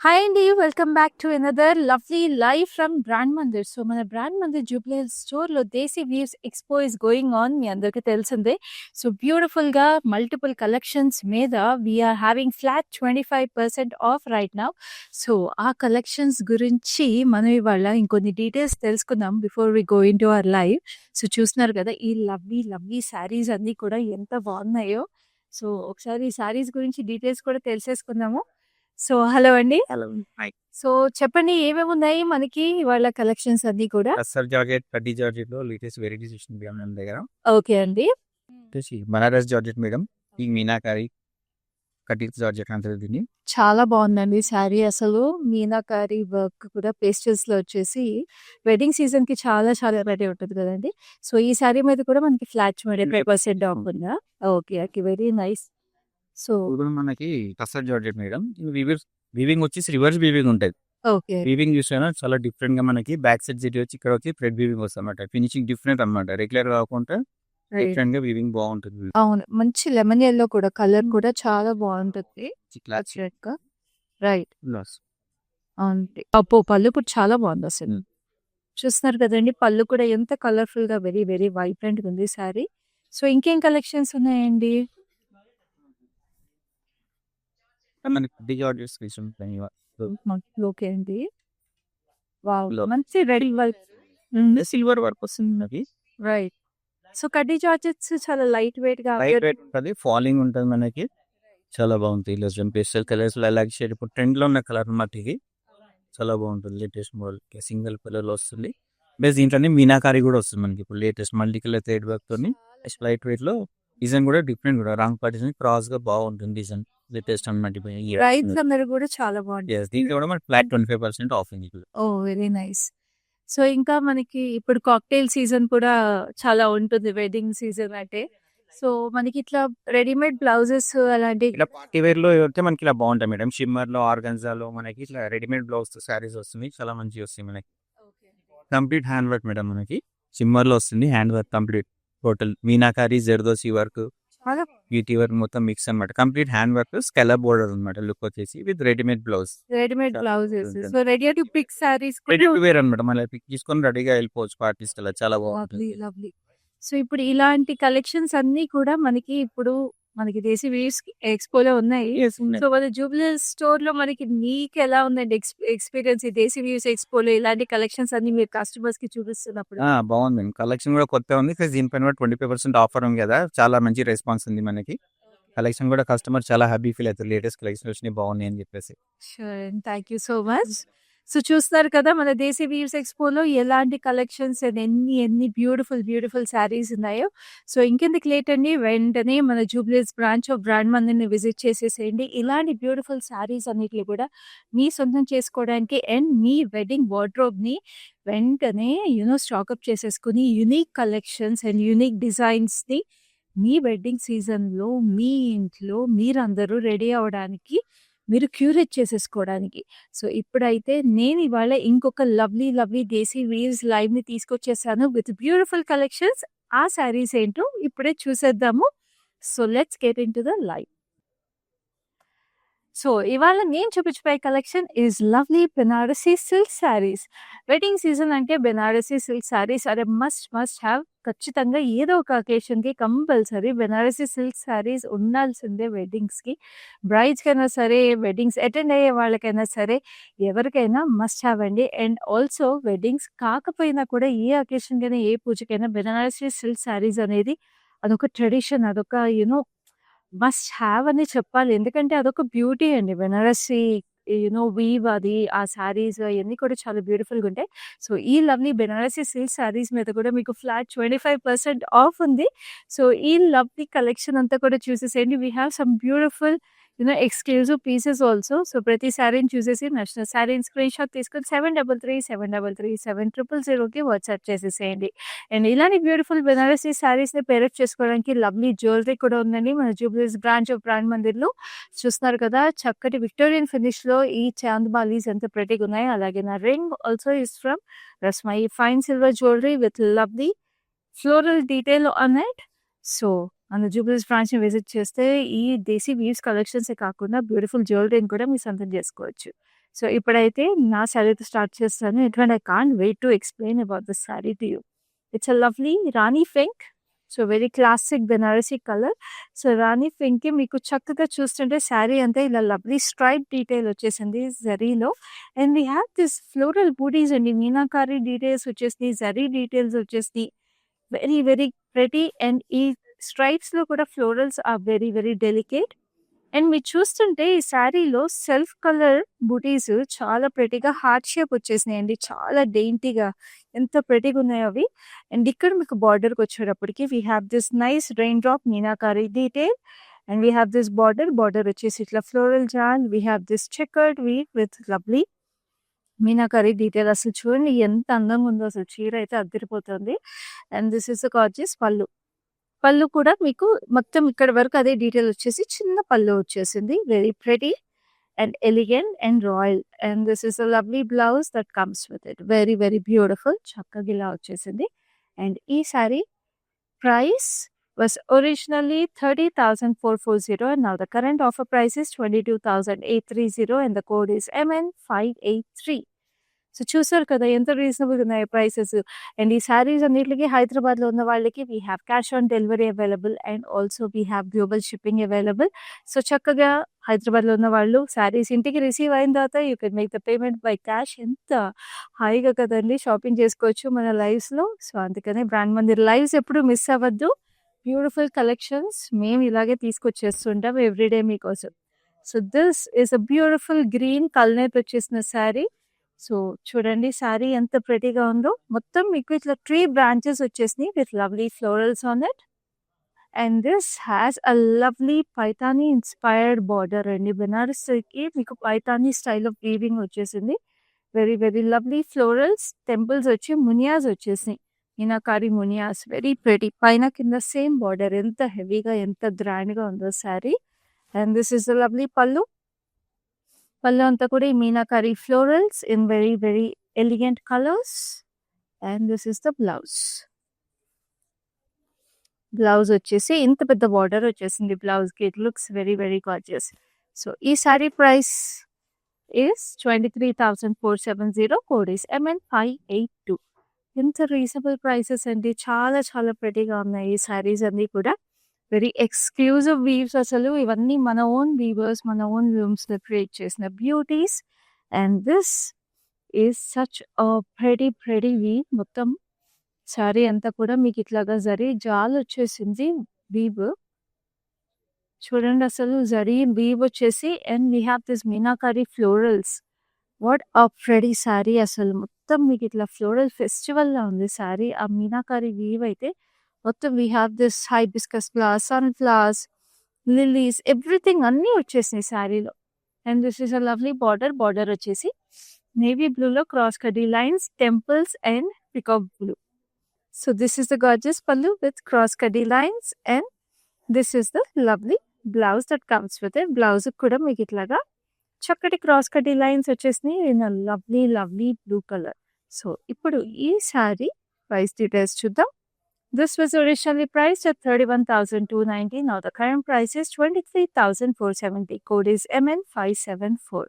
Hi అండి. Welcome back to another lovely live from brand Mandir. So, మన brand Mandir Jubilee Hills స్టోర్‌లో Desi weaves expo is going on. మీ అందరికీ తెలిసిందే. సో, బ్యూటిఫుల్‌గా మల్టిపుల్ కలెక్షన్స్ మీద we are having flat 25% off right now. So, ఆ కలెక్షన్స్ గురించి మనం ఇవాళ ఇంకొన్ని డీటెయిల్స్ తెలుసుకుందాం before we go into our live. So, చూస్తున్నారు కదా! ఈ లవ్లీ శారీస్ అన్నీ కూడా ఎంత బాగున్నాయో. సో, ఒకసారి ఈ శారీస్ గురించి డీటెయిల్స్ కూడా తెలిసేసుకుందాము. సో, హలో అండి. హలో. హాయ్. సో, చెప్పండి ఏమేమున్నాయి మనకి ఇవాళ కలెక్షన్స్ అన్నీ కూడా? టస్సర్ జార్జెట్, కడ్డీ జార్జెట్‌లో లేటెస్ట్ వెరైటీస్ వచ్చింది మేడం మన దగ్గర. ఓకే అండి. వచ్చేసి బనారస్ జార్జెట్ మేడం. ఈ మీనాకారి కడ్డీ జార్జెట్ అంటారు దీన్ని. చాలా బాగుందండి శారీ అసలు. మీనాకారి వర్క్ కూడా పేస్టల్స్‌లో వచ్చేసి వెడ్డింగ్ సీజన్‌కి చాలా రెడీ ఉంటది కదండీ. సో, ఈ శారీ మీద కూడా మనకి ఫ్లాట్ 25% ఆఫ్ ఉందా? Okay. Okay. Very nice. So, ఇప్పుడు మనకి టస్సర్ జార్జెట్ మేడం. వీవింగ్ వచ్చేసి రివర్స్ వీవింగ్ ఉంటది. ఓకే. వీవింగ్ చూసినా చాలా డిఫరెంట్‌గా మనకి బ్యాక్ సైడ్ జరీ వచ్చి ఇక్కడ వచ్చి థ్రెడ్ వీవింగ్ వస్తదన్నమాట. ఫినిషింగ్ డిఫరెంట్ అన్నమాట. రెగ్యులర్ కాకుండా రైట్. డిఫరెంట్‌గా వీవింగ్ బాగుంటుంది. అవును. మంచి లెమన్ యెల్లో కూడా కలర్ కూడా చాలా బాగుంటుంది. క్లాస్ అచ్చట్‌గా. రైట్. లాస్. అంతే. అబ్బో! పళ్ళు కూడా చాలా బాగుందసలు. చూస్తున్నారు కదండీ! పళ్ళు కూడా ఎంత కలర్‌ఫుల్‌గా వెరీ వైబ్రెంట్‌గా ఉంది శారీ. సో, ఇంకేం కలెక్షన్స్ ఉన్నాయండి? మనకి కడ్డీ జార్జెట్స్ తీసుకుంటాయి. ఓకే అండి. వావ్! లో మంచి రెడీ వర్క్. హ్మ్. సిల్వర్ వర్క్ వస్తుంది మనకి. రైట్. సో, కడ్డీ జార్జెట్స్ చాలా లైట్ వెయిట్‌గా లైట్ వెయిట్ ఉంటది. ఫాలింగ్ ఉంటది మనకి. చాలా బాగుంటాయి. ఇలా పేస్టల్ కలర్స్ లైలాక్ షేడ్ ఇప్పుడు ట్రెండ్‌లో ఉన్న కలర్ అన్నమాట ఇది. చాలా బాగుంటుంది. లేటెస్ట్ మోడల్ సింగిల్ కలర్‌లో వస్తుంది. ప్లస్ దీంట్లోనే మీనాకారి కూడా వస్తుంది మనకి ఇప్పుడు latest multi colour thread work తోని లైట్ వెయిట్‌లో డిజైన్ కూడా డిఫరెంట్ కూడా రాంగ్ పార్టీషన్ క్రాస్‌గా బాగుంటుంది డిజైన్. లేటెస్ట్ అన్నమాట ఈ ప్రైస్ అందరూ కూడా చాలా బాగుంటాయి. యెస్. దీంట్లో కూడా మనకి ఫ్లాట్ 25% ఆఫ్ ఉంది ఇప్పుడు. ఓహ్! Very nice. సో, ఇంకా మనకి ఇప్పుడు కాక్టైల్ సీజన్ కూడా చాలా ఉంటుంది వెడ్డింగ్ సీజన్ అంటే. సో, మనకి ఇట్లా రెడీమేడ్ బ్లౌజెస్ అలాంటి ఇలా పార్టీ వేర్‌లో అయితే మనకి ఇలా బాగుంటాయి మేడం. షిమ్మర్‌లో, ఆర్గాన్జాలో మనకి ఇట్లా రెడీమేడ్ బ్లౌజ్ శారీస్ వస్తున్నాయి. చాలా మంచివి వస్తాయి మనకి. కంప్లీట్ హ్యాండ్ వర్క్ మేడం మనకి. షిమ్మర్‌లో వస్తుంది. Hand work complete total meenakari, zardozi work, చాలా బ్యూటీ వర్క్ మొత్తం మిక్స్ అన్నమాట. Complete hand work scallop border అన్నమాట. లుక్ వచ్చేసి విత్ రెడీమేడ్ బ్లౌజ్. రెడీమేడ్ చాలా బ్లౌజెస్. బాగుంటుంది. So, ready to pick saris ready కూడా టు వేర్ అన్నమాట. మళ్ళీ పిక్ తీసుకొని రెడీగా వెళ్ళిపోవచ్చు పార్టీస్‌కి అలా చాలా బాగుంటుంది. లవ్లీ. సో, ఇప్పుడు ఇలాంటి కలెక్షన్స్ అన్నీ కూడా మనకి ఇప్పుడు మనకి దేశీ వీవ్స్ ఎక్స్‌పోలో ఉన్నాయి. యెస్ ఉన్నాయి. సో, మన జూబ్లీ హిల్స్ స్టోర్‌లో మనకి మీకెలా ఉందండి ఎక్స్‌పీరియన్స్ ఈ దేశీ వీవ్స్ ఎక్స్‌పోలో ఇలాంటి కలెక్షన్స్ అన్నీ మీరు కస్టమర్స్‌కి చూపిస్తున్నప్పుడు? బాగుంది మేడం. కలెక్షన్ కూడా కొత్తగా ఉంది. ప్లస్ దీనిపైన కూడా 25% ఆఫర్ ఉంది కదా! చాలా మంచి రెస్పాన్స్ ఉంది మనకి. కలెక్షన్ కూడా కస్టమర్ చాలా హ్యాపీ ఫీల్ అవుతారు. లేటెస్ట్ కలెక్షన్ వచ్చినాయి బాగున్నాయి అని చెప్పేసి. Sure and thank you so much. So, చూస్తున్నారు కదా మన దేశీ వీవ్స్ ఎక్స్‌పోలో ఎలాంటి కలెక్షన్స్ అండ్ ఎన్ని బ్యూటిఫుల్ శారీస్ ఉన్నాయో. సో, ఇంకెందుకు లేట్ అండి వెంటనే మన Jubilee Hills branch of brand మందిర్‌ని విజిట్ చేసేసేయండి. ఇలాంటి బ్యూటిఫుల్ శారీస్ అన్నిటిని కూడా మీ సొంతం చేసుకోవడానికి అండ్ మీ వెడ్డింగ్ వార్డ్‌రోబ్‌ని వెంటనే స్టాకప్ చేసేసుకొని యూనిక్ కలెక్షన్స్ అండ్ యూనిక్ డిజైన్స్‌ని మీ వెడ్డింగ్ సీజన్‌లో మీ ఇంట్లో మీరందరూ రెడీ అవ్వడానికి మీరు క్యూరేట్ చేసేసుకోవడానికి. సో, ఇప్పుడైతే నేను ఇవాళ ఇంకొక లవ్లీ దేశీ వీవ్స్ లైవ్‌ని తీసుకొచ్చేసాను విత్ బ్యూటిఫుల్ కలెక్షన్స్. ఆ శారీస్ ఏంటో ఇప్పుడే చూసేద్దాము. So, let's get into the live. So, ఇవాళ నేను చూపించబోయే collection is lovely Banarasi silk saris. Wedding season అంటే Banarasi silk saris are a must have. ఖచ్చితంగా ఏదో ఒక అకేషన్‌కి కంపల్సరీ బెనారసీ సిల్క్ శారీస్ ఉండాల్సిందే వెడ్డింగ్స్‌కి. బ్రైడ్స్‌కైనా సరే, వెడ్డింగ్స్ అటెండ్ అయ్యే వాళ్ళకైనా సరే, ఎవరికైనా మస్ట్ హావ్ అండి. అండ్ ఆల్సో వెడ్డింగ్స్ కాకపోయినా కూడా ఏ అకేషన్‌కైనా, ఏ పూజకైనా బెనారసీ సిల్క్ శారీస్ అనేది అదొక ట్రెడిషన్. అదొక మస్ట్ హావ్ అనే చెప్పాలి. ఎందుకంటే అదొక బ్యూటీ అండి. బెనారసి వీవ్ అది ఆ శారీస్ అయన్నీ కూడా చాలా బ్యూటిఫుల్‌గా ఉంటాయి. సో, ఈ లవ్లీ బెనారసి సిల్క్ శారీస్ మీద కూడా మీకు ఫ్లాట్ 25% ఆఫ్ ఉంది. సో, ఈ లవ్లీ కలెక్షన్ అంతా కూడా చూసేసేయండి. We have some beautiful exclusive pieces also. So, ప్రతి శారీని చూసేసి నచ్చిన శారీని స్క్రీన్‌షాట్ తీసుకొని 7337337000కి వాట్సాప్ చేసేసేయండి. అండ్ ఇలాంటి బ్యూటిఫుల్ బెనారసీ శారీస్‌ని పేరప్ చేసుకోవడానికి లవ్లీ జ్యువెలరీ కూడా ఉందండి. మన Jubilee Hills branch of brand మందిర్‌లో. చూస్తున్నారు కదా! చక్కటి విక్టోరియన్ ఫినిష్‌లో ఈ చాంద్ బాలీస్ ఎంత ప్రెట్టీగా ఉన్నాయో. అలాగే నా ring also is from Rasmai fine silver jewellery with lovely floral detail on it. So, మన జూబ్లీ హిల్స్ బ్రాంచ్‌ని విజిట్ చేస్తే ఈ దేశీ వీవ్స్ కలెక్షన్సే కాకుండా బ్యూటిఫుల్ జ్యువెలరీని కూడా మీరు సొంతం చేసుకోవచ్చు. సో, ఇప్పుడైతే నా శారీతో స్టార్ట్ చేస్తాను. ఎందుకంటే I can't wait to explain about this sari to you. It's a lovely rani pink. So, very classic Banarasi colour. So, rani పింక్‌కి మీకు చక్కగా చూస్తుంటే శారీ అంతా ఇలా లవ్లీ స్ట్రైప్ డీటెయిల్ వచ్చేసింది జరీలో. And we have this floral booties అండి. మీనాకారి డీటెయిల్స్ వచ్చేసినాయి. జరీ డీటెయిల్స్ వచ్చేసినాయి. Very very pretty. అండ్ ఈ స్ట్రైప్స్‌లో కూడా florals are very very delicate. And మీరు చూస్తుంటే ఈ శారీలో సెల్ఫ్ కలర్ బూటీస్ చాలా ప్రెటీగా హార్ట్ షేప్ వచ్చేసినాయండి. చాలా డెయింటీగా ఎంత ప్రెటీగా ఉన్నాయో అవి. అండ్ ఇక్కడ మీకు బార్డర్‌కి వచ్చేటప్పటికి we have this nice raindrop meenakari detail. And we have this border వచ్చేసి ఇట్లా floral jaal. We have this checkered weave with lovely meenakari detail. అసలు చూడండి ఎంత అందంగా ఉందో, అసలు చీర అయితే అదిరిపోతుంది. And this is a gorgeous pallu. పళ్ళు కూడా మీకు మొత్తం ఇక్కడ వరకు అదే డీటెయిల్ వచ్చేసి చిన్న పళ్ళు వచ్చేసింది. Very pretty and elegant and royal. And this is a lovely blouse that comes with it. Very very beautiful. చక్కగా ఇలా వచ్చేసింది. అండ్ ఈ sari price was originally 30,440 and now the current offer price is 22,830 and the code is MN583. So చూసారు కదా ఎంత రీజనబుల్గా ఉన్నాయి prices. And ఈ శారీస్ అన్నిటికీ హైదరాబాద్లో ఉన్న వాళ్ళకి we have cash on delivery available and also we have global shipping available. So చక్కగా హైదరాబాద్లో ఉన్న వాళ్ళు శారీస్ ఇంటికి రిసీవ్ అయిన తర్వాత you can make the payment by cash. ఎంత హాయిగా కదండి షాపింగ్ చేసుకోవచ్చు మన లైవ్స్లో. సో అందుకనే బ్రాండ్ మందిర్ లైవ్స్ ఎప్పుడు మిస్ అవ్వద్దు. బ్యూటిఫుల్ కలెక్షన్స్ మేము ఇలాగే తీసుకొచ్చేస్తుంటాం ఎవ్రీడే మీకోసం. So this is a beautiful green కల్నేత్ వచ్చేసిన శారీ. సో చూడండి శారీ ఎంత ప్రెటీగా ఉందో. మొత్తం మీకు ఇట్లా 3 బ్రాంచెస్ వచ్చేసినాయి with lovely florals on it. And this has a lovely Paithani inspired border అండి. బెనారస్కి మీకు పైతానీ స్టైల్ ఆఫ్ వీవింగ్ వచ్చేసింది. Very very lovely florals. Temples వచ్చి మునియాస్ వచ్చేసినాయి. Meenakari మునియాస్ very pretty. పైన కింద సేమ్ బార్డర్. ఎంత హెవీగా ఎంత గ్రాండ్గా ఉందో sari. And this is the lovely పళ్ళు. పళ్ళు అంతా కూడా ఈ meenakari florals in very very elegant colours. And this is the blouse. Blouse వచ్చేసి ఇంత పెద్ద బార్డర్ వచ్చేసింది బ్లౌజ్కి. It looks very very gorgeous. So ఈ sari price is 23,470. Code is MN582. ఎంత రీజనబుల్ ప్రైసెస్ అండి. చాలా చాలా ప్రెటీగా ఉన్నాయి ఈ శారీస్ అన్నీ కూడా. Very exclusive weaves. అసలు ఇవన్నీ మన ఓన్ వీవర్స్ మన ఓన్ లూమ్స్లో క్రియేట్ చేసిన beauties. And this is such a pretty weave. మొత్తం శారీ అంతా కూడా మీకు ఇట్లాగా జరీ జాల్ వచ్చేసింది వీవ్. చూడండి అసలు జరీ వీవ్ వచ్చేసి. And we have this meenakari florals. What a pretty sari. అసలు మొత్తం మీకు ఇట్లా ఫ్లోరల్ ఫెస్టివల్లా ఉంది శారీ. ఆ మీనాకారి వీవ్ అయితే మొత్తం we have this hibiscus flowers, sunflowers, lilies, everything అన్నీ వచ్చేసినాయి శారీలో. And this is a lovely border వచ్చేసి నేవీ బ్లూలో క్రాస్ కడ్డీ lines, temples and peacock blue. So this is the gorgeous pallu with cross కడ్డీ lines. And this is the lovely blouse that comes with it. Blouse కూడా మీకు ఇట్లాగా చక్కటి cross కడ్డీ lines వచ్చేసినాయి in a lovely lovely blue colour. So ఇప్పుడు ఈ sari price details చూద్దాం. This was originally priced at 31,290. Now the current price is 23,470. Code is MN574.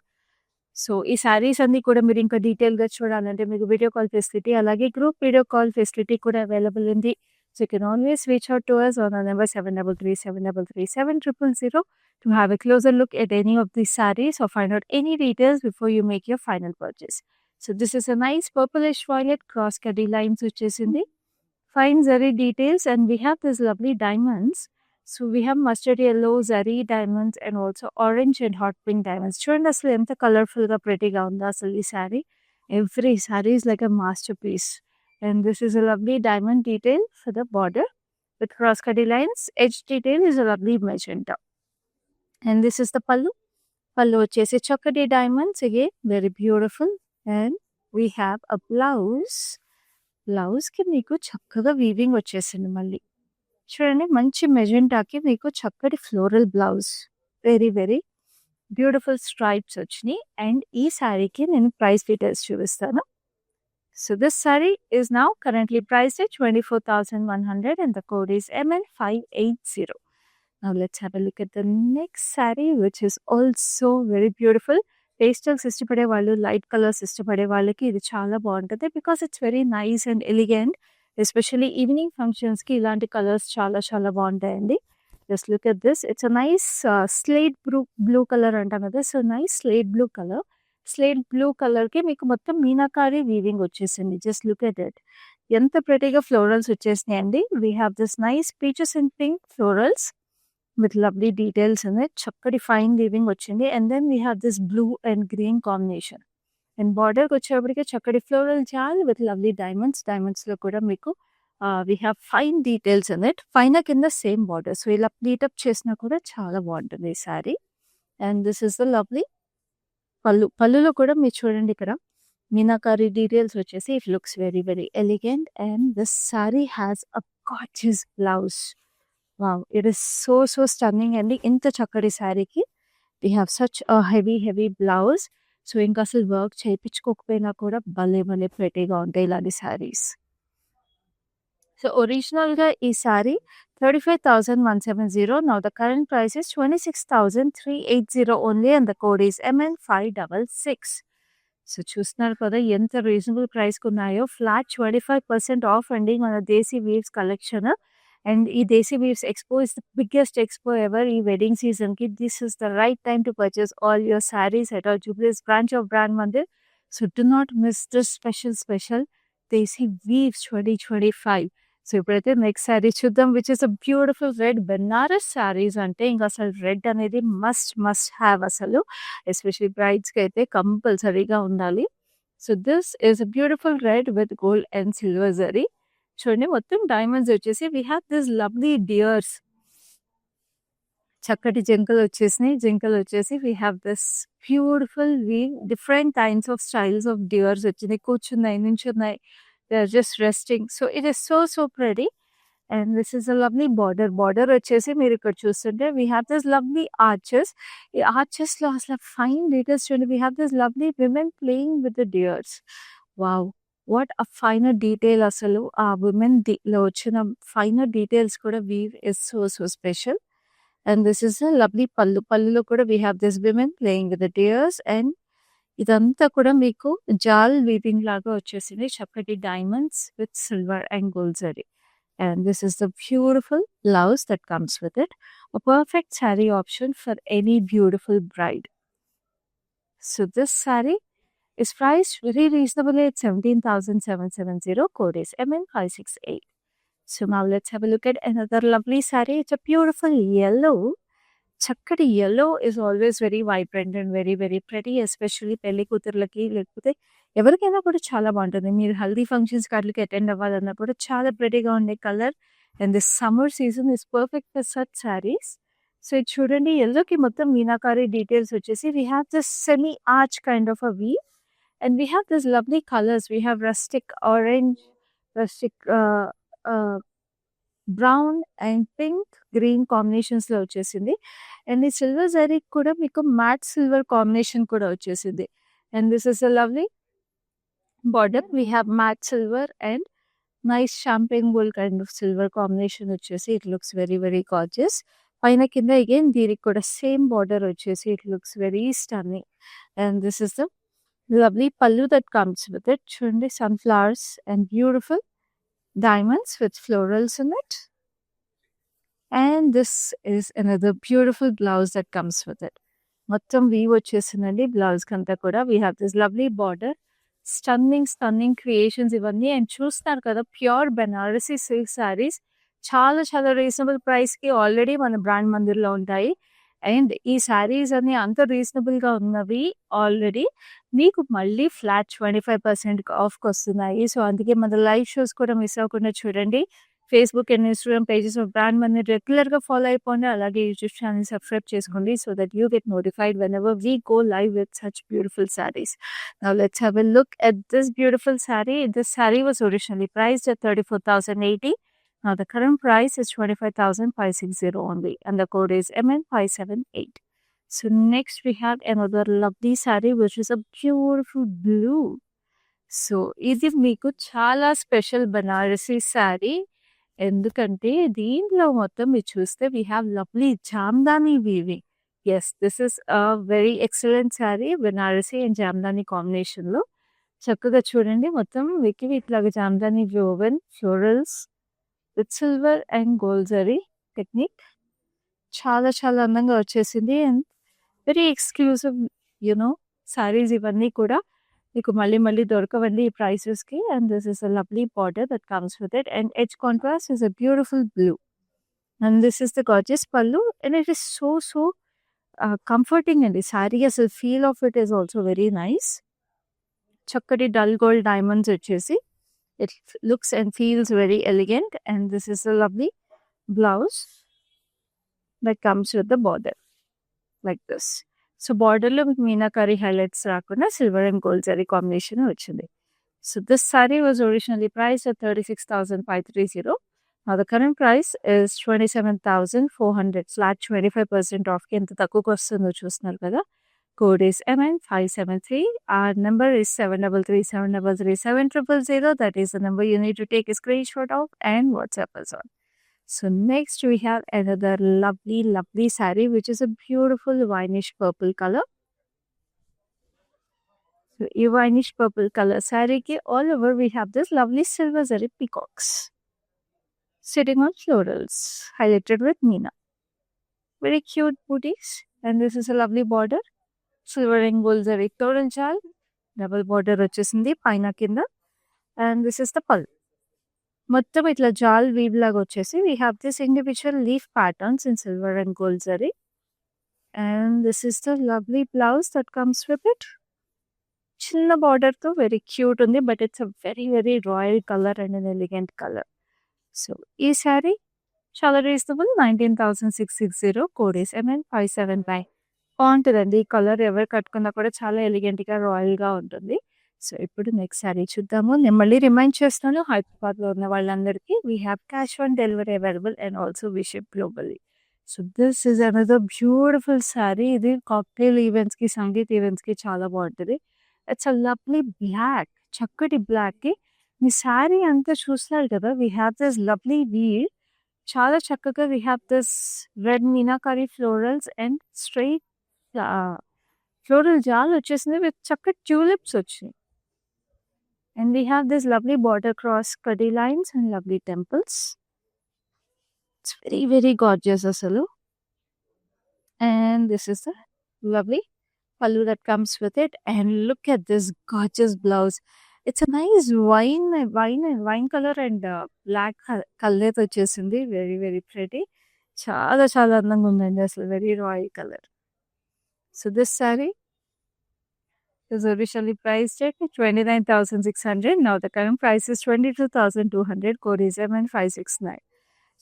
So ఈ శారీస్ అన్ని కూడా మీరు ఇంకా డీటెయిల్గా చూడాలంటే మీకు వీడియో కాల్ ఫెసిలిటీ అలాగే గ్రూప్ వీడియో కాల్ ఫెసిలిటీ కూడా అవైలబుల్ ఉంది. So you can always reach out to us on our number 7337337000 to have a closer look at any of these sarees or find out any details before you make your final purchase. So this is a nice purplish violet cross cutty lines వచ్చేసింది. Fine zari details and we have these lovely diamonds. So we have mustard yellow zari diamonds and also orange and hot pink diamonds. చూడండి అసలు ఎంత కలర్ఫుల్గా ప్రెటీగా ఉందో అసలు ఈ sari. Every sari is like a masterpiece. And this is a lovely diamond detail for the border with cross cutty lines. Edge detail is a lovely magenta. And this is the pallu. Pallu వచ్చేసి చక్కటి diamonds again very beautiful. And we have a blouse. బ్లౌజ్కి మీకు చక్కగా weaving వచ్చేసింది. మళ్ళీ చూడండి మంచి మెజెంటాకి మీకు చక్కటి floral blouse. Very very beautiful stripes వచ్చినాయి. అండ్ ఈ శారీకి నేను ప్రైస్ డీటెయిల్స్ చూపిస్తాను. So this sari is now currently priced at 24,100 and the code is MN580. Now let's have a look at the next saree which is also very beautiful. Pastels ఇష్టపడే వాళ్ళు, light colours ఇష్టపడే వాళ్ళకి ఇది చాలా బావుంటది. Because it's very nice and elegant. Especially evening ఫంక్షన్స్‌కి ఇలాంటి colours చాలా చాలా బావుంటాయండి. Just look at this. It's a nice slate blue colour అంటాం కదా! So, nice slate blue colour. Slate blue కలర్‌కి మీకు మొత్తం మీనాకారి వీవింగ్ వచ్చేసింది. Just look at it. ఎంత ప్రెటీగా ఫ్లోరల్స్ వచ్చేసినాయండి. We have this nice peaches and pink florals with lovely details in it. చక్కటి ఫైన్ వీవింగ్ వచ్చింది. And then we have this blue and green combination. And బార్డర్‌కి వచ్చేటప్పటికి చక్కటి floral జాల్ with lovely diamonds. డైమండ్స్‌లో కూడా మీకు we have fine details in it. పైన కింద సేమ్ బార్డర్. సో, ఇలా ప్లీటప్ చేసినా కూడా చాలా బావుంటుంది ఈ sari. And this is the lovely pallu. పళ్ళులో కూడా మీరు చూడండి ఇక్కడ మీనాకారి డీటెయిల్స్ వచ్చేసి it looks very very elegant. And this sari has a gorgeous blouse. Wow! It is so stunning అండి. ఇంత చక్కటి శారీకి we have such a heavy blouse. So, ఇంకా అసలు వర్క్ చేపించుకోకపోయినా కూడా భలే ప్రెటీగా ఉంటాయి ఇలాంటి శారీస్. సో, ఒరిజినల్‌గా ఈ sari 35,170. Now the current price is 26,380 only and the code is MN566. So, చూస్తున్నారు కదా ఎంత రీజనబుల్ ప్రైస్‌కున్నాయో. ఫ్లాట్ 25% ఆఫ్ అండి మన దేశీ వీవ్స్ కలెక్షన్. అండ్ ఈ Desi weaves expo is the biggest expo ever ఈ వెడ్డింగ్ సీజన్‌కి. This is the right time to purchase all your saris at our Jubilees branch of Brand Mandir. So, do not miss this special Desi weaves 2025. So, ఇప్పుడైతే next sari చూద్దాం which is a beautiful red Banaras saris. అంటే ఇంక అసలు red అనేది must have అసలు. Especially బ్రైడ్స్‌కి అయితే కంపల్సరీగా ఉండాలి. So, this is a beautiful red with gold and silver zari. చూడండి మొత్తం డైమండ్స్ వచ్చేసి we have this lovely deers. చక్కటి జింకలు వచ్చేసినాయి. జింకలు వచ్చేసి we have this beautiful weave. Different kinds of styles of deers వచ్చినాయి. కూర్చున్నాయి, నించున్నాయి. They are just resting. So, it is so pretty. And this is a lovely border. Border వచ్చేసి మీరు ఇక్కడ చూస్తుంటే we have this lovely arches. ఈ ఆర్చెస్‌లో అసలు ఫైన్ డీటెయిల్స్ చూడండి. We have this lovely women playing with the deers. Wow! What a finer detail అసలు. ఆ లో వచ్చిన ఫైనర్ డీటెయిల్స్ కూడా weave is so special. And this is a lovely pallu. పళ్ళులో కూడా we have this women playing with the deers. And ఇదంతా కూడా మీకు జాల్ వీవింగ్ లాగా వచ్చేసింది. చక్కటి diamonds with silver and gold zari. And this is the beautiful blouse that comes with it. A perfect saree option for any beautiful bride. So this saree is priced very reasonably at 17,770. Code is MN568. So now let's have a look at another lovely saree. It's a beautiful yellow. చక్కటి yellow is always very vibrant and very pretty. Especially పెళ్లి కూతుర్లకి లేకపోతే ఎవరికైనా కూడా చాలా బాగుంటుంది. మీరు హల్దీ ఫంక్షన్స్‌కి వాటిలకి అటెండ్ అవ్వాలన్నా కూడా చాలా ప్రెటీగా ఉండే colour. And this summer season is perfect for such saris. So, ఇది చూడండి యెల్లోకి మొత్తం మీనాకారి డీటెయిల్స్ వచ్చేసి we have this semi arch kind of a weave. And we have this lovely colours. We have rustic orange, rustic brown and pink, green కాంబినేషన్స్‌లో వచ్చేసింది. And ఈ silver జరీకి కూడా మీకు మ్యాట్ సిల్వర్ కాంబినేషన్ కూడా వచ్చేసింది. And this is a lovely border. We have matt silver and nice champagne gold kind of silver combination వచ్చేసి it looks very gorgeous. పైన కింద అగైన్ దీనికి కూడా సేమ్ బార్డర్ వచ్చేసి it looks very stunning. And this is the lovely pallu that comes with it. చూడండి sunflowers and beautiful diamonds with florals in it. And this is another beautiful blouse that comes with it. మొత్తం weave వచ్చేసిందండి blouse కంతా కూడా. We have this lovely border. Stunning creations ఇవన్నీ. And చూస్తున్నారు కదా pure Banarasi silk saris చాలా reasonable ప్రైస్‌కి already మన బ్రాండ్ మందిర్‌లో ఉంటాయి. అండ్ ఈ శారీస్ అన్ని అంత రీజనబుల్‌గా ఉన్నవి ఆల్రెడీ మీకు మళ్ళీ ఫ్లాట్ 25% ఆఫ్‌కి వస్తున్నాయి. సో, అందుకే మన లైవ్ షోస్ కూడా మిస్ అవ్వకుండా చూడండి. Facebook and Instagram pages of Brand Mandir రెగ్యులర్‌గా ఫాలో అయిపోండి. అలాగే యూట్యూబ్ ఛానెల్ సబ్స్క్రైబ్ చేసుకోండి. So that you get notified whenever we go live with such beautiful sarees. Now let's have a look at this beautiful saree. This saree was originally priced at 34,080. Now the current price is 25,560 only and the code is MN578. So next we have another lovely saree which is a beautiful blue. So, ఇది మీకు చాలా special Banarasi sari. ఎందుకంటే దీంట్లో మొత్తం మీరు చూస్తే we have lovely jamdani weaving. Yes this is a very excellent sari Banarasi and jamdani కాంబినేషన్లో చక్కగా చూడండి మొత్తం వికి ఇట్లాగా jamdani woven florals with silver and gold zari technique చాలా చాలా అందంగా వచ్చేసింది and very exclusive you know saris ఇవన్నీ కూడా మీకు మళ్ళీ మళ్ళీ దొరకవండి ఈ ప్రైసెస్కి and this is a lovely border that comes with it and edge contrast is a beautiful blue and this is the gorgeous pallu and it is so comforting అండి సారీ అసలు feel of it is also very nice చక్కటి dull gold diamonds వచ్చేసి it looks and feels very elegant and this is a lovely blouse that comes with the border like this so బార్డర్లో మీకు meenakari highlights రాకుండా silver and gold zari combination వచ్చింది so this sari was originally price at 36,530. Now the current price is 27,400 flat 25% off కి ఎంత తక్కువకి వస్తుందో చూస్తున్నారు కదా code is MN573 our number is 7337337000 that is the number you need to take a screenshot of and WhatsApp us on. So next we have another lovely saree which is a beautiful wineish purple color. So ఈ wineish purple color saree ki all over we have this lovely silver zari peacocks sitting on florals highlighted with Meena. Very cute booties and this is a lovely border. Silver and gold zari floral jal double border వచ్చేసింది పైన కింద and this is the పళ్ళు మొత్తం ఇట్లా జాల్ weave లాగా వచ్చేసి we have this individual leaf patterns in silver and gold zari and this is the lovely blouse that comes with it. చిన్న border తో very cute ఉంది but it's a very royal color and an elegant color. So ఈ శారీ చాలా reasonable 19,660 code is MN575 బాగుంటుందండి ఈ colour ఎవరు కట్టుకున్నా కూడా చాలా ఎలిగెంట్గా రాయల్గా ఉంటుంది సో ఇప్పుడు నెక్స్ట్ శారీ చూద్దాము నేను మళ్ళీ రిమైండ్ చేస్తున్నాను హైదరాబాద్లో ఉన్న వాళ్ళందరికీ we have cash on delivery available and also we ship globally so this is another beautiful sari ఇది కాక్టైల్ ఈవెంట్స్కి సంగీత్ ఈవెంట్స్కి చాలా బాగుంటుంది ఇట్స్ అ లవ్లీ బ్లాక్ చక్కటి బ్లాక్కి మీ శారీ అంతా చూస్తారు కదా we have this lovely weave చాలా చక్కగా we have this red meenakari florals and straight floral jaal వచ్చేసింది విత్ చక్కటి ట్యూలిప్స్ వచ్చినాయి and we have this lovely border cross kadi lines and lovely temples it's very gorgeous అసలు and this is the lovely pallu that comes with it and look at this gorgeous blouse. It's a nice wine color and black color వచ్చేసింది very pretty చాలా అందంగా ఉందండి అసలు very royal colour so this sorry is originally priced at 29,600. Now the current price is 22,200. Code is MN569.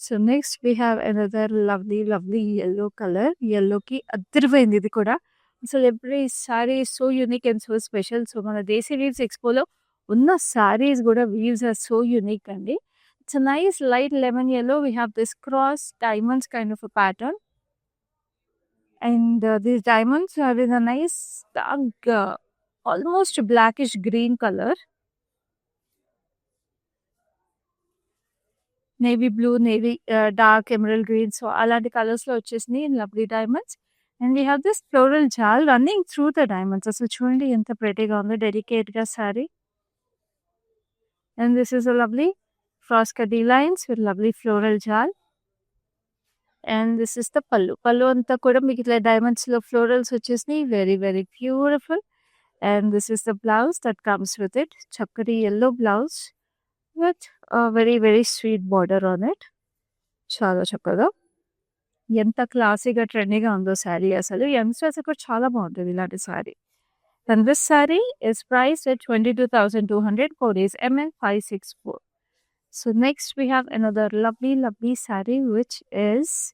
So next we have another lovely yellow color. Yellow ki అద్దరిపోయింది ఇది కూడా అసలు every sorry so unique and so special so మన Desi weaves ఎక్స్పోలో ఉన్న సారీస్ కూడా weaves are so unique అండి it's a nice light lemon yellow we have this cross diamonds kind of a pattern and these diamonds are in a nice dark almost blackish green color navy blue navy dark emerald green so అలాంటి colours లో వచ్చేసినాయి in lovely diamonds and we have this floral jal running through the diamonds అసలు చూడండి ఎంత ప్రెటీగా ఉందో dedicate గా sorry and this is a lovely cross kadi lines with lovely floral jal and this is the pallu అంతా కూడా మీకు ఇట్లా diamonds లో ఫ్లోరల్స్ వచ్చేసినాయి very beautiful and this is the blouse that comes with it చక్కటి yellow blouse with a very sweet border on it చాలా చక్కగా ఎంత క్లాసీగా ట్రెండీగా ఉందో శారీ అసలు యంగ్స్టర్స్ కూడా చాలా బాగుంటుంది ఇలాంటి sari and this saree is priced at 22,200 code is MN564 so next we have another lovely saree which is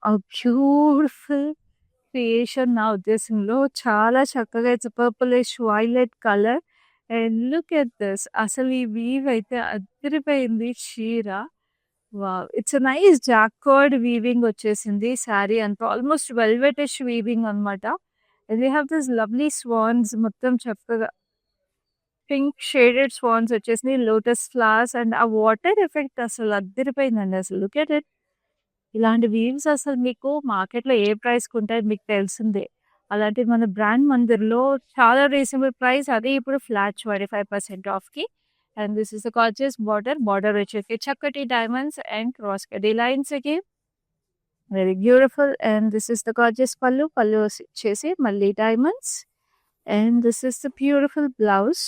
a beautiful creation now this లో చాలా చక్కగా it's purplish violet colour and look at this అసలు ఈ weave అయితే అదిరిపోయింది చీర wow it's a nice jacquard weaving వచ్చేసింది శారీ అంతా ఆల్మోస్ట్ వెల్వెటిష్ వీవింగ్ అనమాట and we have this lovely swans మొత్తం చక్కగా పింక్ షేడెడ్ స్వాన్స్ వచ్చేసింది లోటస్ ఫ్లవర్స్ అండ్ ఆ వాటర్ ఎఫెక్ట్ అసలు అదిరిపోయిందండి అసలు లుక్ ఎట్ ఇట్ ఇలాంటి వీవ్స్ అసలు మీకు మార్కెట్‌లో ఏ ప్రైస్‌కి ఉంటాయో మీకు తెలిసిందే. అలాంటిది మన బ్రాండ్ మందిర్‌లో చాలా రీజనబుల్ ప్రైస్. అది ఇప్పుడు ఫ్లాట్ 25% ఆఫ్‌కి. And this is the gorgeous border. Border వచ్చేసి చక్కటి డైమండ్స్ అండ్ క్రాస్ కడ్డీ lines again. Very beautiful. And this is the gorgeous pallu. Pallu వచ్చేసి మళ్ళీ diamonds. And this is the beautiful blouse.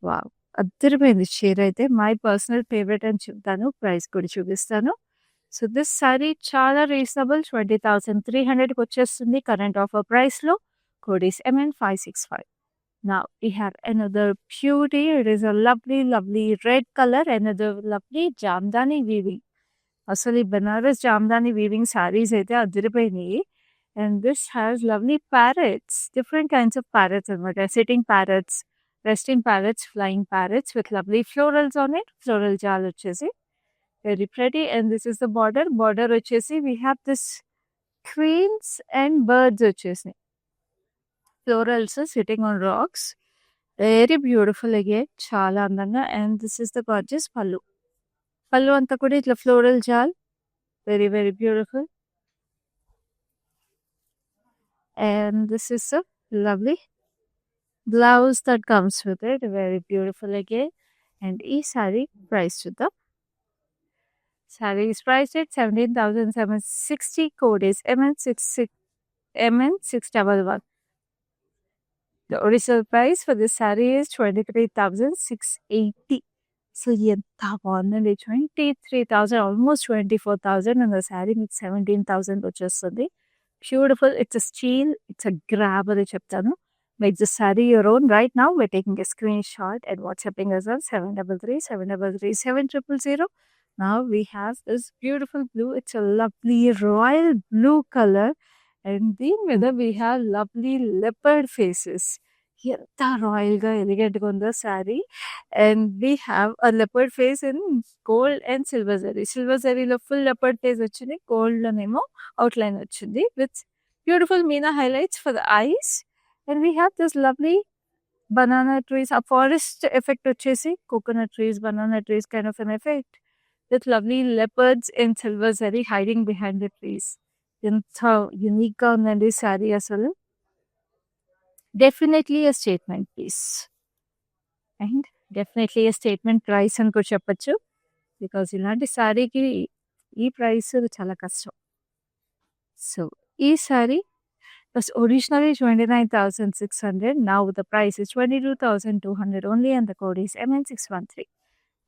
Wow! అద్దరిపోయింది చీర అయితే. మై పర్సనల్ ఫేవరెట్ అని చెప్తాను. ప్రైస్ కూడా చూపిస్తాను. సో దిస్ సారీ చాలా రీజనబుల్ 20,300కి వచ్చేస్తుంది కరెంట్ ఆఫర్ ప్రైస్‌లో. Code is MN565. Now we have another beauty. It is a lovely, lovely red color. Another lovely jamdani weaving. అసలు ఈ బనారస్ జామ్దాని వీవింగ్ సారీస్ అయితే అదిరిపోయినాయి. And this has lovely parrots. Different kinds of parrots అనమాట. Sitting parrots, resting parrots, flying parrots with lovely florals on it. Floral jaal వచ్చేసి very pretty. And this is the border. Border వచ్చేసి we have this queens and birds వచ్చేసి florals sitting on rocks. Very beautiful again. చాలా అందంగా. And this is the gorgeous pallu. Pallu అంతా కూడా ఇట్లా floral jaal. Very very beautiful. And this is a lovely blouse that comes with it. Very beautiful again. And ఈ sari price చూద్దాం. Sorry is priced at 17,760. Code is MN611. The original price for this saree is 23,680. So ఎంత బాగుందండి. 23,000, almost 24,000 and the saree మీకు 17,000 వచ్చేస్తుంది. Beautiful. It's a steel. It's a grab అని చెప్తాను. Make the saree your own right now. We're taking a screenshot and WhatsApping us on 733-733-7000. Now we have this beautiful blue. It's a lovely royal blue color. And దీని మీద we have lovely leopard faces. ఎంత రాయల్‌గా ఎలిగెంట్‌గా ఉందో sorry. And we have a leopard face in gold and silver zari. Silver జరీలో full leopard face వచ్చింది. గోల్డ్‌లోనేమో outline వచ్చింది. With beautiful Meena highlights for the eyes. And we have this lovely banana trees. A forest effect వచ్చేసి coconut trees, banana trees kind of an effect. With lovely leopards in silver zari hiding behind the trees. ఎంత యూనిక్‌గా ఉందండి సారీ అసలు. Definitely a statement piece. And definitely a statement price అని కూడా చెప్పొచ్చు. Because ఇలాంటి సారీకి ఈ ప్రైస్ చాలా కష్టం. సో ఈ sorry was originally 29,600. Now the price is 22,200 only and the code is MN613.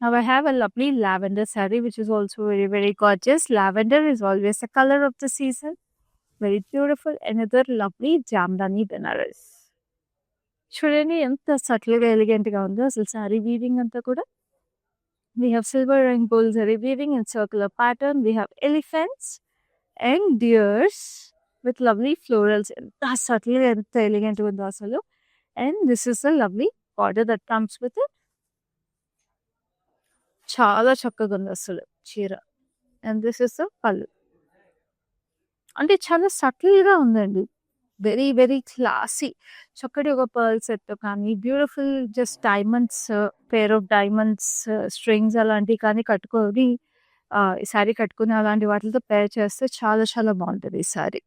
Now I have a lovely lavender saree which is also very very gorgeous. Lavender is always the color of the season. Very beautiful. Another lovely Jamdani Banaras. చూడండి ఎంత సటిల్‌గా ఎలిగెంట్‌గా ఉందో అసలు sorry weaving అంతా కూడా. We have silver and gold zari weaving in circular pattern. We have elephants and deers with lovely florals. ఎంత సటిల్‌గా ఎంత ఎలిగెంట్‌గా ఉందో అసలు. And this is a lovely border that comes with it. చాలా చక్కగా ఉంది అసలు చీర. And this is the పల్లు. అంటే చాలా సటిల్‌గా ఉందండి. Very very classy. చక్కటి ఒక పర్ల్ సెట్ కానీ, beautiful just diamonds, pair of diamonds, strings అలాంటివి కానీ కట్టుకొని ఈ సారీ కట్టుకొని అలాంటి వాటిలతో పేర్ చేస్తే చాలా చాలా బాగుంటుంది ఈ sorry.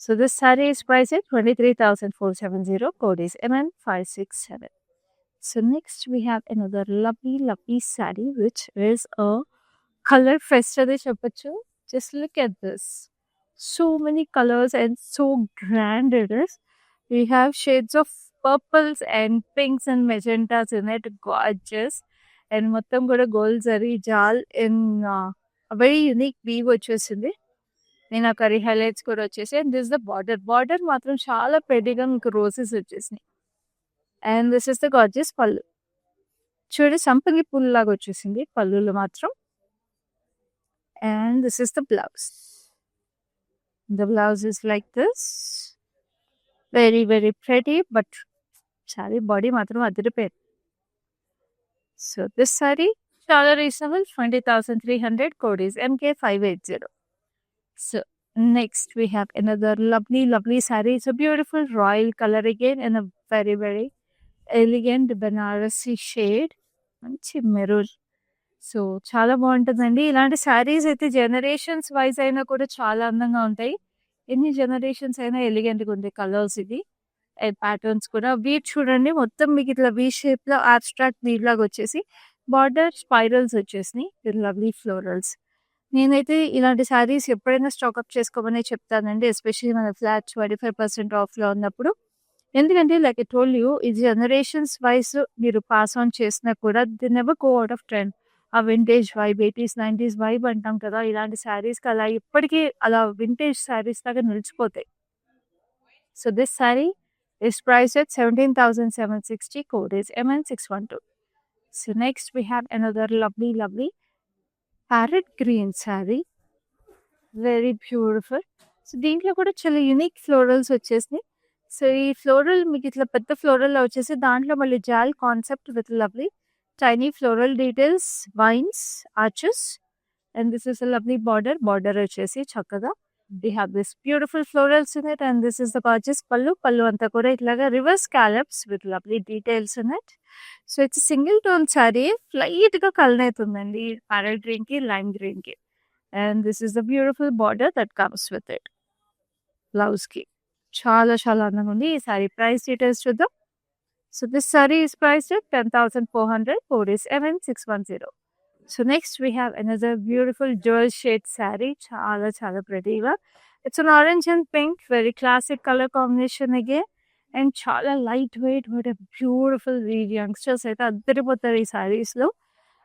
So this sorry is priced at 23,470. Code is MN567. So next we have another lovely lovely saree which is a color fest అని చెప్పొచ్చు. Just look at this. So many colors and so grand it is. We have shades of purples and pinks and magentas in it. Gorgeous. And మొత్తం కూడా gold zari జాల్ in very unique weave వచ్చేసింది. Meenakari highlights కూడా వచ్చేసి. And this the border. Border మాత్రం చాలా పెద్దగా మీకు రోజెస్ వచ్చేసినాయి. And this is the gorgeous పల్లు. చూడండి సంపంగి పూలు లాగా వచ్చేసింది పల్లులో మాత్రం. And this is the blouse. The blouse is like this. Very very pretty but saree body మాత్రం అదిరిపోయింది. So this saree చాలా reasonable 20,300. Code is MK580. So next we have another lovely lovely saree. It's a beautiful royal color again in a very very elegant Banarasi shade. మంచి maroon. So, చాలా బావుంటదండి. ఇలాంటి శారీస్ అయితే generations vice అయినా కూడా చాలా అందంగా ఉంటాయి. ఎన్ని జనరేషన్స్ అయినా ఎలిగెంట్‌గా ఉంటాయి కలర్స్ ఇది. అండ్ ప్యాటర్న్స్ కూడా వీట్ చూడండి మొత్తం మీకు ఇట్లా వి షేప్‌లో అబ్స్ట్రాక్ట్ వీవ్ లాగా వచ్చేసి బార్డర్ స్పైరల్స్ వచ్చేసినాయి. With lovely florals. నేనైతే ఇలాంటి శారీస్ ఎప్పుడైనా స్టాకప్ చేసుకోమనే చెప్తానండి. ఎస్పెషల్లీ మన ఫ్లాట్ 25% ఆఫ్‌లో ఉన్నప్పుడు. ఎందుకంటే లైక్ ఐ టోల్డ్ యూ ఈ జనరేషన్స్ వైస్ మీరు పాస్ ఆన్ చేసినా కూడా they never go out of trend. ఆ వింటేజ్ వైబ్ 80స్, 90స్ వైబ్ అంటాం కదా! ఇలాంటి శారీస్‌కి అలా ఇప్పటికీ అలా వింటేజ్ శారీస్ లాగా నిలిచిపోతాయి. So this sari is priced at 17,760. Code is MN612. So next we have another lovely parrot green saree. Very beautiful. So, దీంట్లో కూడా చాలా యూనిక్ ఫ్లోరల్స్ వచ్చేసినాయి. సో, ఈ ఫ్లోరల్ మీకు ఇట్లా పెద్ద ఫ్లోరల్‌లా వచ్చేసి దాంట్లో మళ్ళీ jaal concept with lovely tiny floral details, vines, arches and this is a lovely border. Border వచ్చేసి చక్కగా we have this beautiful florals in it and this is the gorgeous pallu. Pallu అంతా కూడా ఇట్లాగా reverse scallops with lovely details in it. So, it's single tone sorry లైట్‌గా colour parrot గ్రీన్‌కి, lime గ్రీన్‌కి. And this is the beautiful border that comes with it. Blouse ki. చాలా చాలా అందంగా ఉంది. ఈ సారీ ప్రైస్ డీటెయిల్స్ చూద్దాం. So this sorry is priced at 10,400. Code is MN610. So next we have another beautiful dual shade saree. చాలా చాలా prettyగా. It's an orange and pink. Very classic color combination again. And చాలా light weight but a beautiful read. Youngsters అయితే అద్దరిపోతారు ఈ సారీస్లో.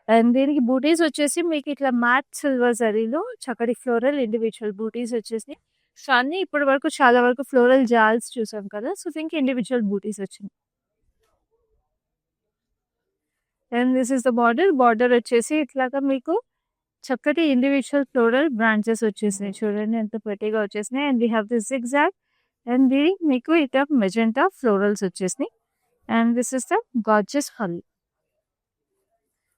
And దీనికి బూటీస్ వచ్చేసి మీకు ఇట్లా mat silver జరీలో చక్కటి ఫ్లోరల్ ఇండివిజువల్ బూటీస్ వచ్చేసి. సో అన్నీ ఇప్పటి వరకు చాలా వరకు ఫ్లోరల్ జాల్స్ చూసాం కదా! సో దీనికి ఇండివిజువల్ బూటీస్ వచ్చినాయి. And this is the border. Border వచ్చేసి ఇట్లాగా మీకు చక్కటి ఇండివిజువల్ ఫ్లోరల్ బ్రాంచెస్ వచ్చేసినాయి. చూడండి ఎంత ప్రెటీగా వచ్చేసినాయి. And we have this zigzag and దీనికి మీకు ఇట్లా మెజెంటా ఫ్లోరల్స్ వచ్చేసినాయి. And this is the gorgeous పల్లు.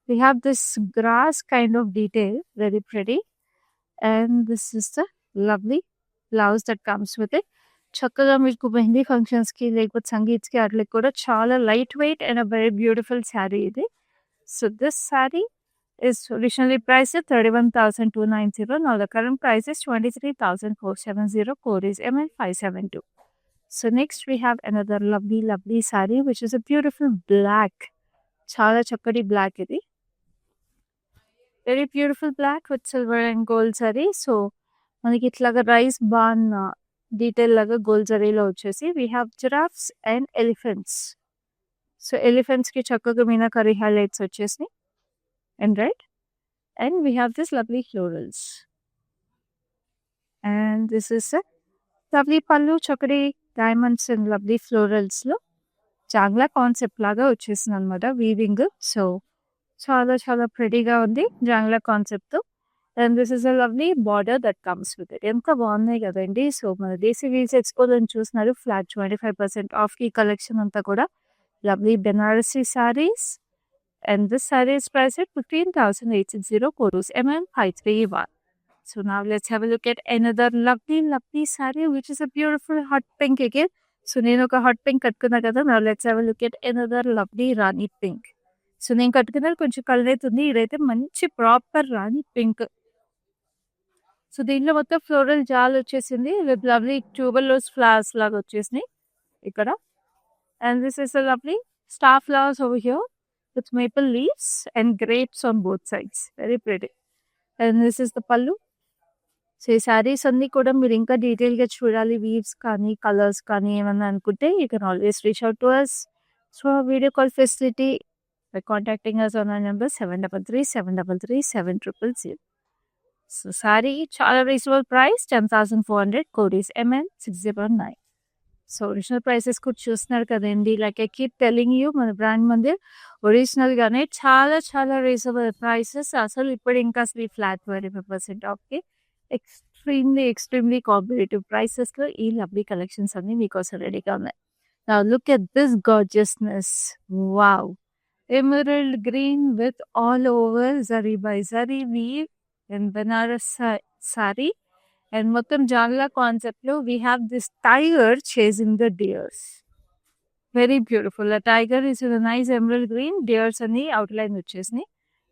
We have this grass kind of detail, very pretty. And this is the lovely blouse that comes with it. చక్కగా మీకు మెహందీ ఫంక్షన్స్‌కి లేకపోతే సంగీత్‌కి ఆటిలకి కూడా చాలా light weight and very beautiful sari ఇది. So this sari is originally priced at 31,290. Now the current price is 23,470. Code is MN572. So next we have another lovely saree which is a beautiful black. చాలా చక్కటి black ఇది. Very beautiful black with silver and gold zari. So మనకి ఇట్లాగా రైస్ బాన్ detail లాగా gold జరీలో వచ్చేసి we have giraffes and elephants. So ఎలిఫెంట్స్‌కి చక్కగా మీనాకరీ హైలైట్స్ వచ్చేసినాయి. And right and we have this lovely florals. And this is a lovely pallu చక్కటి డైమండ్స్ అండ్ లవ్లీ ఫ్లోరల్స్‌లో జాంగ్లా కాన్సెప్ట్ లాగా వచ్చేసిందనమాట వీవింగ్. సో చాలా చాలా ప్రెటీగా ఉంది జాంగ్లా కాన్సెప్ట్‌తో. And this is a lovely border that comes with it. ఎంత బాగున్నాయి కదండీ! సో మన దేశీ వీవ్స్ ఎక్స్పోలోని చూస్తున్నారు. ఫ్లాట్ 25% ఆఫ్‌కి కలెక్షన్ అంతా కూడా lovely Banarasi saris. And this sorry is priced at 15,860. Code is MN531. So now let's have a look at another lovely saree which is a beautiful hot pink again. So నేను ఒక hot pink కట్టుకున్నా కదా! Now let's have a look at another lovely rani pink. So నేను కట్టుకున్నది కొంచెం colour అవుతుంది. ఇదైతే మంచి proper రాణి pink. So దీంట్లో మొత్తం ఫ్లోరల్ జాల్ వచ్చేసింది విత్ లవ్లీ ట్యూబర్లోస్ ఫ్లవర్స్ లాగా వచ్చేసినాయి ఇక్కడ. And this is a lovely star flowers over here with maple leaves and grapes on both sides. Very pretty. And this is the పల్లు. సో ఈ శారీస్ అన్నీ కూడా మీరు ఇంకా డీటెయిల్‌గా చూడాలి. వీవ్స్ కానీ, కలర్స్ కానీ ఏమన్నా అనుకుంటే you can always reach out to us. So video call facility by contacting us on our number 733-733-7000. So sari చాలా reasonable price 10,400. Code is MN609. So original prices కూడా చూస్తున్నారు కదండీ! Like I keep telling you మన brand Mandir ఒరిజినల్‌గానే చాలా చాలా reasonable prices. అసలు ఇప్పుడు ఇంకా అసలు ఈ ఫ్లాట్ 25% ఆఫ్‌కి ఎక్స్ట్రీమ్లీ కాంపిటేటివ్ ప్రైసెస్‌లో ఈ లవ్లీ కలెక్షన్స్ అన్నీ మీకోసం రెడీగా ఉన్నాయి. Now look at this gorgeousness. Wow! Emerald green with all over zari by zari weave in Banaras sari. And మొత్తం జాంగ్లా కాన్సెప్ట్‌లో we have this tiger chasing the deers. Very beautiful. ఆ tiger is in nice emerald green. Deers అన్ని outline వచ్చేసినాయి.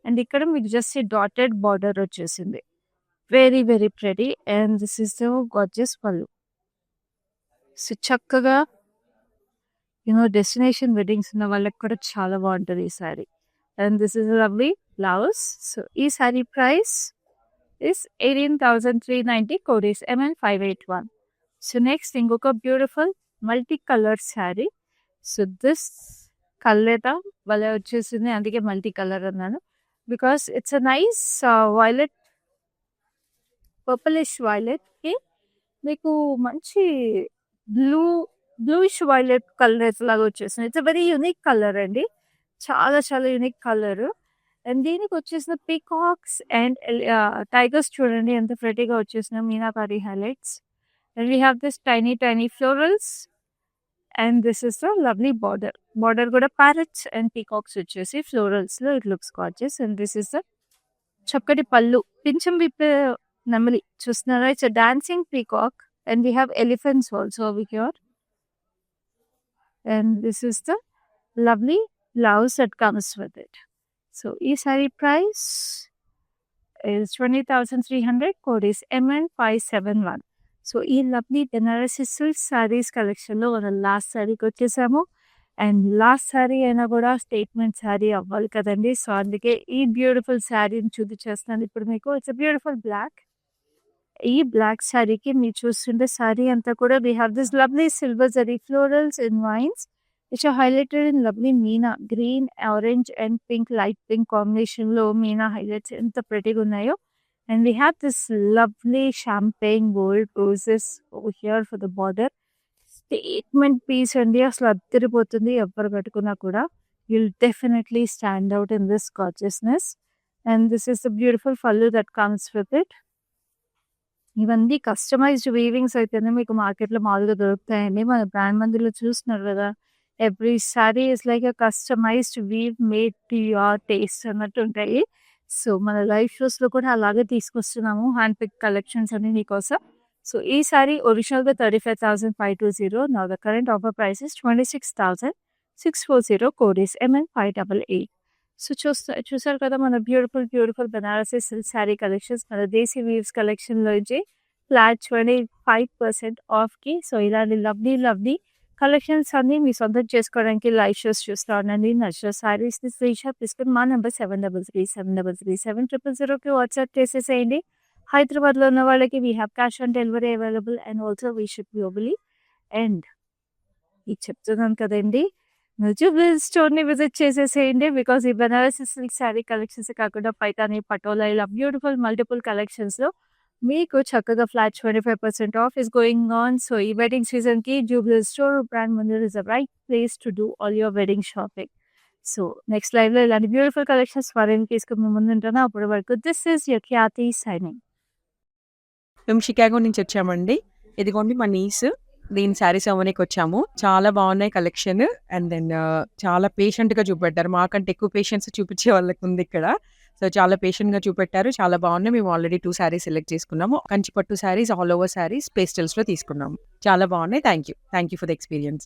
And ఇక్కడ మీకు just ఈ dotted border వచ్చేసింది. Very very pretty and this is the gorgeous pallu. So చక్కగా డెస్టినేషన్ వెడ్డింగ్స్ ఉన్న వాళ్ళకి కూడా చాలా బాగుంటుంది ఈ sari. And this is lovely blouse. So ఈ sari price is 18,390 code is MN581. So next ఇంకొక beautiful multi colour sari. So this colour భలే వచ్చేసింది, అందుకే మల్టీ కలర్ అన్నాను. Because it's a nice violet, purplish వైలెట్కి మీకు మంచి బ్లూయిష్ వైలెట్ కలర్ లాగా వచ్చేసింది. It's a very unique colour అండి, చాలా చాలా యూనిక్ కలర్. అండ్ దీనికి వచ్చేసిన పీకాక్స్ అండ్ టైగర్స్ చూడండి ఎంత ప్రెటీగా వచ్చేసిన meenakari highlights. And we have this tiny tiny florals and this is the lovely border. Border కూడా ప్యారెట్స్ అండ్ పీకాక్స్ వచ్చేసి ఫ్లోరల్స్లో it looks gorgeous. And this is the చక్కటి పళ్ళు, పింఛం విప్పే నెమలి చూస్తున్నారా, it's a dancing peacock and we have elephants also over here. And this is the lovely blouse that comes with it. So ఈ sari price is 20,300 code is MN571. So ఈ lovely Banarasi silk saris కలెక్షన్లో మనం last సారీకి వచ్చేసాము. And last sorry అయినా కూడా statement sorry అవ్వాలి కదండి. సో అందుకే ఈ బ్యూటిఫుల్ శారీని చూపించేస్తున్నాను ఇప్పుడు మీకు. It's beautiful black. ఈ బ్లాక్ శారీకి మీరు చూస్తుంటే శారీ అంతా కూడా we have this lovely silver zari florals in vines which are highlighted in lovely Meena green, orange and pink, light pink combination లో Meena highlights ఎంత ప్రెటీగా ఉన్నాయో. And we have this lovely champagne gold roses over here for the border. Statement piece అండి, అసలు అద్దరిపోతుంది. ఎవరు కట్టుకున్నా కూడా you'll definitely stand out in this gorgeousness. And this is the beautiful pallu that comes with it. ఇవన్నీ customized వీవింగ్స్ అయితేనే మీకు మార్కెట్లో మామూలుగా దొరుకుతాయండి. మన బ్రాండ్ మందిలో చూస్తున్నారు కదా, every sari is like a customized weave made to your taste అన్నట్టు ఉంటాయి. సో మన లైవ్ షోస్లో కూడా అలాగే తీసుకొస్తున్నాము హ్యాండ్ పిక్ కలెక్షన్స్ అన్ని మీకోసం. సో ఈ సారీ ఒరిజినల్గా 35,520. నా the current offer price is 26,640 code is MN588. So చూసారు కదా మన beautiful Banarasi silk sari collections మన దేశీ వీవ్స్ కలెక్షన్లో నుంచి ఫ్లాట్ 25% ఆఫ్కి. సో ఇలాంటి లవ్లీ కలెక్షన్స్ అన్ని మీ సొంతం చేసుకోవడానికి లైవ్ షోస్ చూస్తూ ఉండండి. నచ్చిన శారీస్ని స్క్రీన్ షాట్ తీసుకుని మా నెంబర్ 7337337000కి వాట్సాప్ చేసేసేయండి. హైదరాబాద్లో ఉన్న వాళ్ళకి we have cash on delivery available and also we ship globally. And ఇది చెప్తున్నాను కదండి, జూబ్లీ స్టోర్ని విజిట్ చేసేసేయండి. బికాస్ ఈ బెనారసీ సిల్క్ శారీ కలెక్షన్స్ కాకుండా పైతాని, పటోలా ఇలా బ్యూటిఫుల్ మల్టిపుల్ కలెక్షన్స్లో మీకు చక్కగా flat 25% of is going on. So ఈ వెడ్డింగ్ సీజన్కి Jubilee store brand Mandir is the right place to do all your wedding shopping. So next లైవ్లో ఇలాంటి బ్యూటిఫుల్ కలెక్షన్స్ ఫారెన్ తీసుకుని మేము ముందుంటాను. అప్పటి వరకు this is your Khyati signing. మేము షికాగో నుంచి వచ్చామండి. ఇదిగోండి మా నీస్, దీని శారీస్ అవ్వడానికి వచ్చాము. చాలా బాగున్నాయి కలెక్షన్. అండ్ దెన్ చాలా పేషెంట్గా చూపెట్టారు, మాకంటే ఎక్కువ పేషెన్స్ చూపించే వాళ్ళకి ఉంది ఇక్కడ. సో చాలా పేషెంట్గా చూపెట్టారు, చాలా బాగున్నాయి. మేము ఆల్రెడీ 2 శారీస్ సెలెక్ట్ చేసుకున్నాము. కంచిపట్టు శారీస్, ఆల్ ఓవర్ శారీస్, పేస్టల్స్లో తీసుకున్నాము. చాలా బాగున్నాయి. Thank you for the experience.